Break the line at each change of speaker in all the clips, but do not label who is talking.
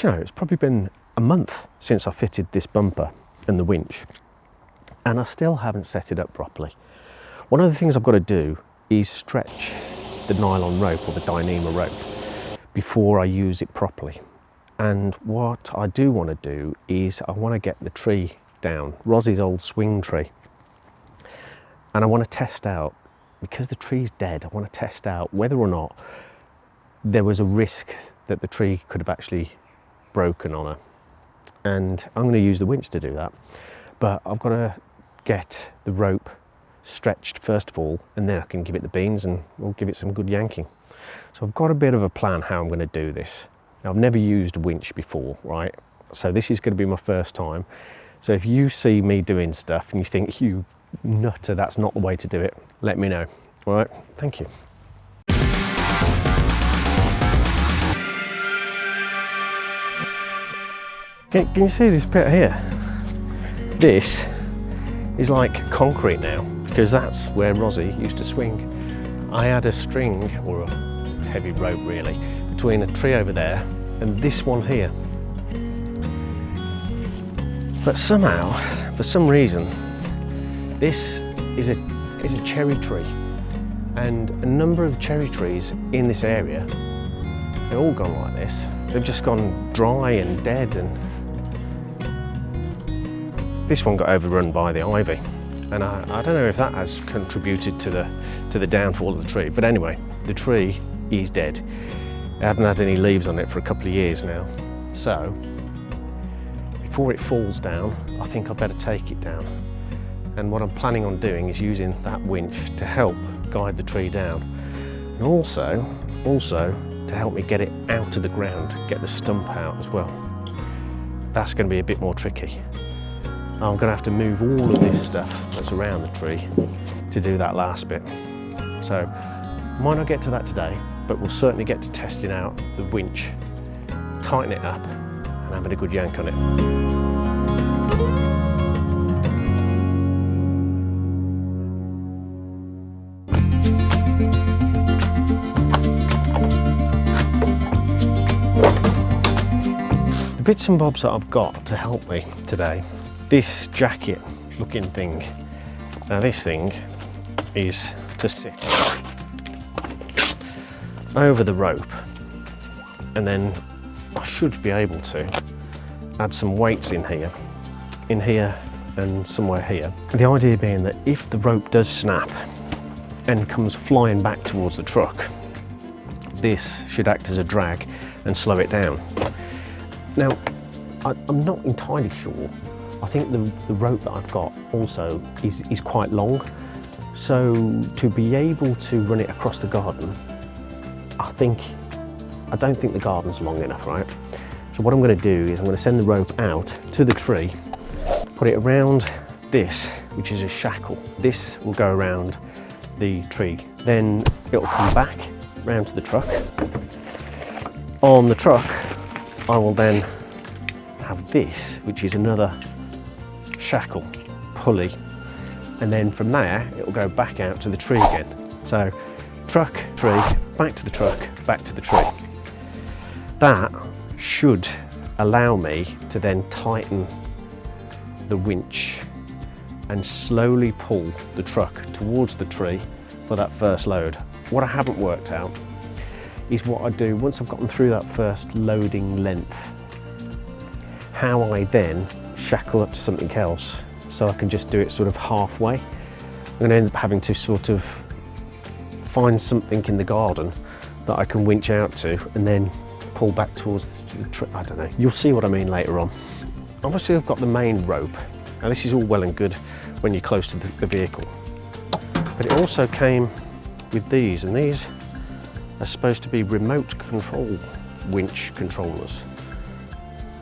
Do you know, it's probably been a month since I fitted this bumper and the winch, and I still haven't set it up properly. One of the things I've got to do is stretch the nylon rope or the Dyneema rope before I use it properly. And what I do want to do is I want to get the tree down, Rozzie's old swing tree, and I want to test out, because the tree's dead, I want to test out whether or not there was a risk that the tree could have actually broken on her. And I'm going to use the winch to do that, but I've got to get the rope stretched first of all, and then I can give it the beans and we'll give it some good yanking. So I've got a bit of a plan how I'm going to do this. Now, I've never used a winch before, right? So this is going to be my first time. So if you see me doing stuff and you think, you nutter, that's not the way to do it, let me know. All right, thank you. Can you see this bit here? This is like concrete now, because that's where Rozzie used to swing. I had a string, or a heavy rope really, between a tree over there and this one here. But somehow, for some reason, this is a cherry tree, and a number of cherry trees in this area, they've all gone like this. They've just gone dry and dead, and this one got overrun by the ivy, and I don't know if that has contributed to the downfall of the tree. But anyway, the tree is dead. It hasn't had any leaves on it for a couple of years now, so before it falls down, I think I'd better take it down. And what I'm planning on doing is using that winch to help guide the tree down, and also to help me get it out of the ground, get the stump out as well. That's going to be a bit more tricky. I'm going to have to move all of this stuff that's around the tree to do that last bit. So might not get to that today, but we'll certainly get to testing out the winch, tighten it up and having a good yank on it. The bits and bobs that I've got to help me today, this jacket looking thing. Now this thing is to sit over the rope, and then I should be able to add some weights in here and somewhere here. The idea being that if the rope does snap and comes flying back towards the truck, this should act as a drag and slow it down. Now, I'm not entirely sure. I think the rope that I've got also is quite long. So to be able to run it across the garden, I don't think the garden's long enough, right? So what I'm going to do is I'm going to send the rope out to the tree, put it around this, which is a shackle. This will go around the tree. Then it'll come back round to the truck. On the truck, I will then have this, which is another shackle pulley, and then from there it will go back out to the tree again. So truck, tree, back to the truck, back to the tree. That should allow me to then tighten the winch and slowly pull the truck towards the tree for that first load. What I haven't worked out is what I do once I've gotten through that first loading length, how I then shackle up to something else so I can just do it sort of halfway. I'm going to end up having to sort of find something in the garden that I can winch out to and then pull back towards the tree. I don't know, you'll see what I mean later on. Obviously I've got the main rope. Now this is all well and good when you're close to the vehicle, but it also came with these, and these are supposed to be remote control winch controllers,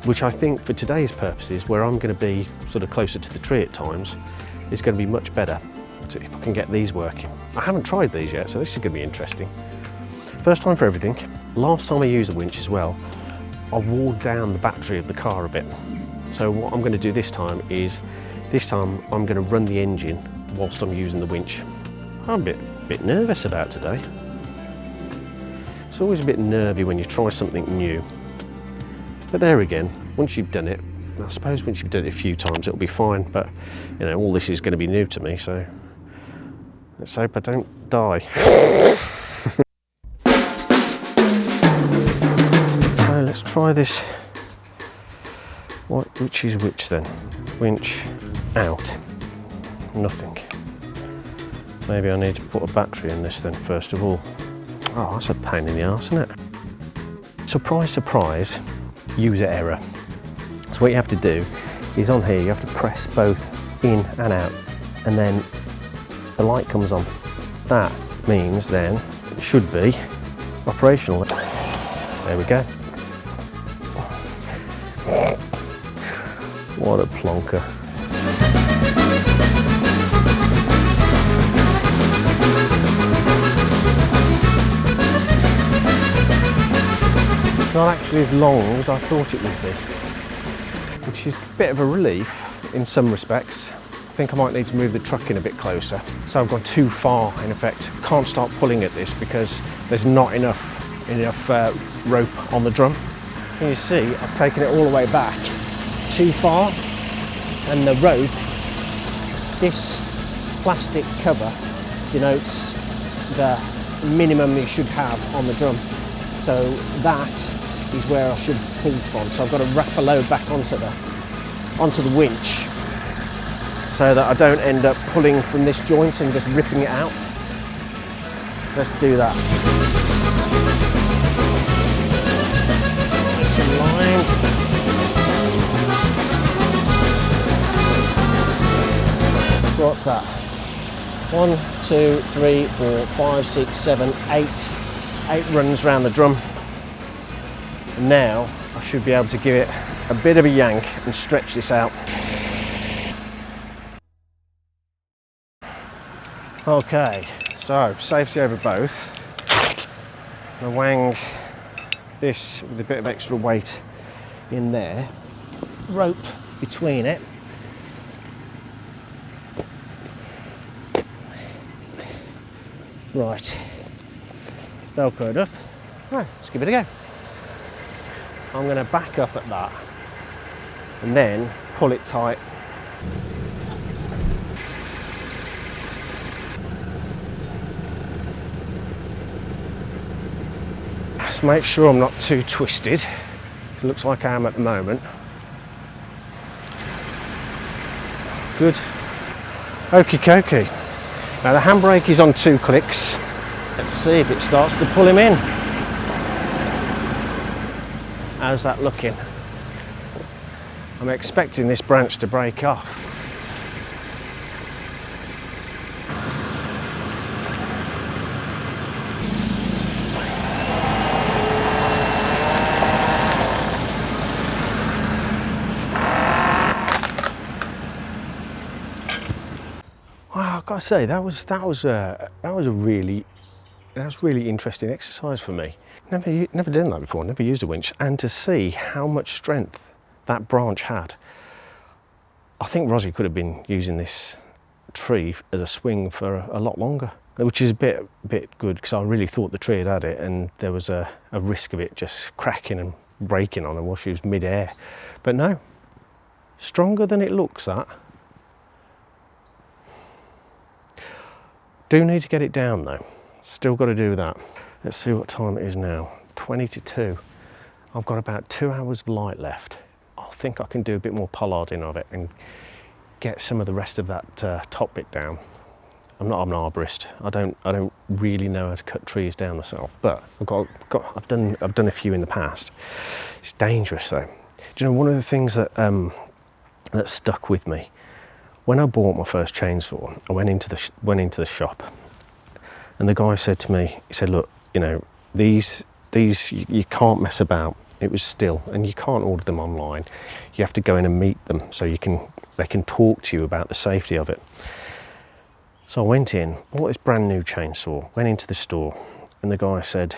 which I think for today's purposes, where I'm going to be sort of closer to the tree at times, is going to be much better if I can get these working. I haven't tried these yet, so this is going to be interesting. First time for everything. Last time I used the winch as well, I wore down the battery of the car a bit. So what I'm going to do this time is, I'm going to run the engine whilst I'm using the winch. I'm a bit nervous about today. It's always a bit nervy when you try something new. But there again, once you've done it, I suppose once you've done it a few times it'll be fine, but you know, all this is going to be new to me, so let's hope I don't die. So let's try this. Which is which then? Winch out. Nothing. Maybe I need to put a battery in this then first of all. Oh, that's a pain in the arse, isn't it? Surprise, surprise, user error. So what you have to do is on here you have to press both in and out, and then the light comes on. That means then it should be operational. There we go. What a plonker. Not actually as long as I thought it would be, which is a bit of a relief in some respects. I think I might need to move the truck in a bit closer. So I've gone too far in effect. Can't start pulling at this because there's not enough rope on the drum. And you see I've taken it all the way back too far, and the rope, this plastic cover denotes the minimum you should have on the drum. So that is where I should pull from. So I've got to wrap a load back onto the winch so that I don't end up pulling from this joint and just ripping it out. Let's do that. Nice and lined. So what's that? 1, 2, 3, 4, 5, 6, 7, 8. 8 runs round the drum. And now I should be able to give it a bit of a yank and stretch this out. Okay, so safety over both. I'm gonna wang this with a bit of extra weight in there. Rope between it. Right, velcroed up. Right, let's give it a go. I'm going to back up at that and then pull it tight. Just make sure I'm not too twisted. It looks like I am at the moment. Good. Okie dokie. Now the handbrake is on 2 clicks. Let's see if it starts to pull him in. How's that looking? I'm expecting this branch to break off. Wow, I've got to say that was really interesting exercise for me. Never done that before, never used a winch, and to see how much strength that branch had. I think Rosie could have been using this tree as a swing for a lot longer, which is a bit good because I really thought the tree had it, and there was a risk of it just cracking and breaking on her while she was mid-air. But no, stronger than it looks, that. Do need to get it down though. Still got to do that. Let's see what time it is now. 20 to 2. I've got about 2 hours of light left. I think I can do a bit more pollarding of it and get some of the rest of that top bit down. I'm not an arborist. I don't really know how to cut trees down myself, but I've done a few in the past. It's dangerous though. Do you know, one of the things that that stuck with me when I bought my first chainsaw, I went into the shop, and the guy said to me, he said, look, you know, these you can't mess about. It was still, and you can't order them online. You have to go in and meet them so they can talk to you about the safety of it. So I went in, bought this brand new chainsaw, went into the store, and the guy said,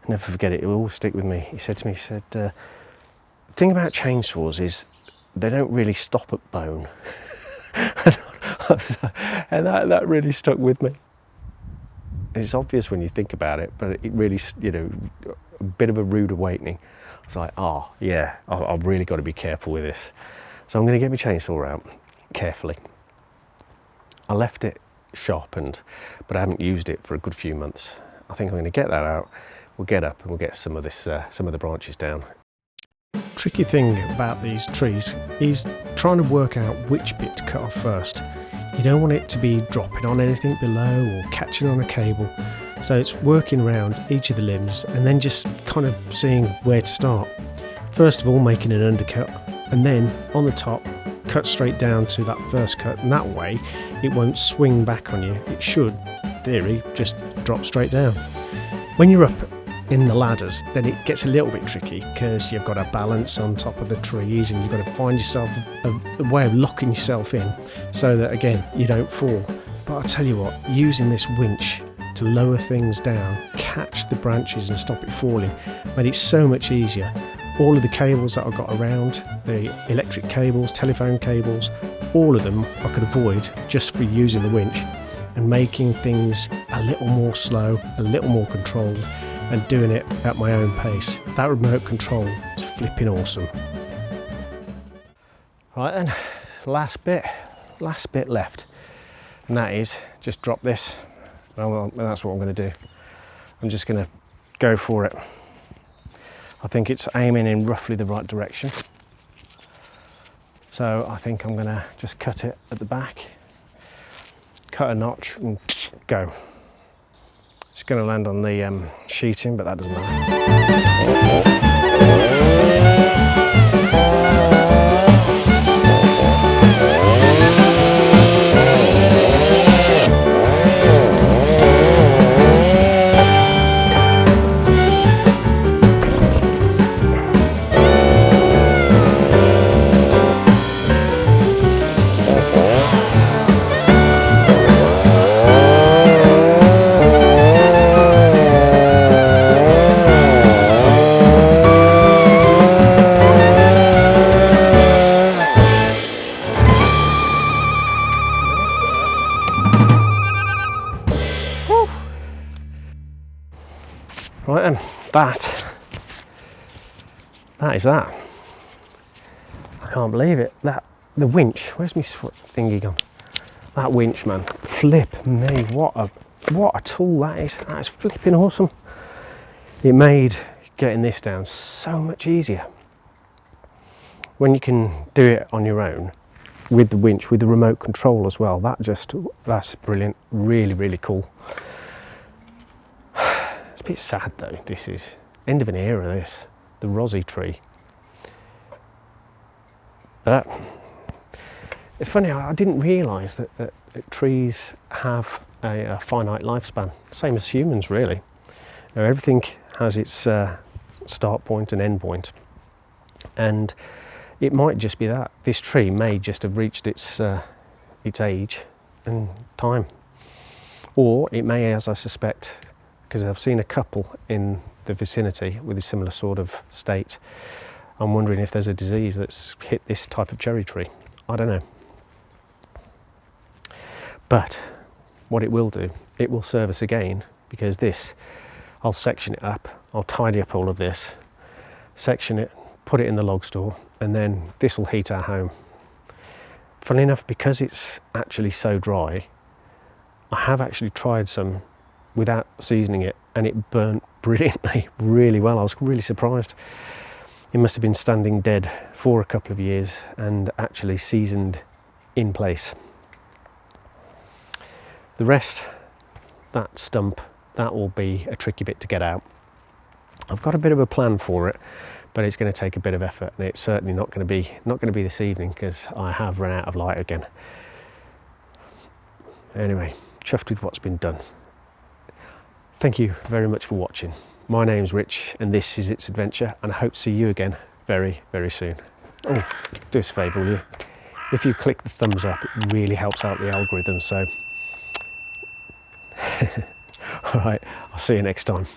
I'll never forget it, it will always stick with me. He said to me, the thing about chainsaws is they don't really stop at bone. And that really stuck with me. It's obvious when you think about it, but it really, you know, a bit of a rude awakening. It's like, oh yeah, I've really got to be careful with this. So I'm going to get my chainsaw out carefully. I left it sharpened, but I haven't used it for a good few months. I think I'm going to get that out. We'll get up and we'll get some of the branches down. Tricky thing about these trees is trying to work out which bit to cut off first. You don't want it to be dropping on anything below or catching on a cable. So it's working around each of the limbs and then just kind of seeing where to start. First of all, making an undercut, and then on the top, cut straight down to that first cut, and that way it won't swing back on you. It should, in theory, just drop straight down. When you're up in the ladders, then it gets a little bit tricky because you've got to balance on top of the trees and you've got to find yourself a way of locking yourself in so that, again, you don't fall. But I'll tell you what, using this winch to lower things down, catch the branches and stop it falling, made it so much easier. All of the cables that I got around, the electric cables, telephone cables, all of them I could avoid just for using the winch and making things a little more slow, a little more controlled, and doing it at my own pace. That remote control is flipping awesome. Right then, last bit left, and that is just drop this. Well, that's what I'm going to do. I'm just going to go for it. I think it's aiming in roughly the right direction. So I think I'm going to just cut it at the back, cut a notch and go. It's going to land on the sheeting, but that doesn't matter. Right then, that is that. I can't believe it. The winch, where's my thingy gone? That winch, man, flip me, what a tool that is. That is flipping awesome. It made getting this down so much easier. When you can do it on your own, with the winch, with the remote control as well, that's brilliant, really, really cool. It's a bit sad though, this is end of an era, this, the Rosy tree. But it's funny, I didn't realise that trees have a finite lifespan, same as humans really. Now, everything has its start point and end point, and it might just be that. This tree may just have reached its age and time. Or it may, as I suspect, because I've seen a couple in the vicinity with a similar sort of state. I'm wondering if there's a disease that's hit this type of cherry tree. I don't know. But what it will do, it will serve us again, because this, I'll section it up, I'll tidy up all of this, section it, put it in the log store, and then this will heat our home. Funnily enough, because it's actually so dry, I have actually tried some without seasoning it, and it burnt brilliantly, really well. I was really surprised. It must have been standing dead for a couple of years and actually seasoned in place. The rest, that stump, that will be a tricky bit to get out. I've got a bit of a plan for it, but it's going to take a bit of effort, and it's certainly not going to be this evening, because I have run out of light again. Anyway, chuffed with what's been done. Thank you very much for watching. My name's Rich, and this is It's Adventure, and I hope to see you again very, very soon. Oh, do us a favour, will you? If you click the thumbs up, it really helps out the algorithm, so... Alright, I'll see you next time.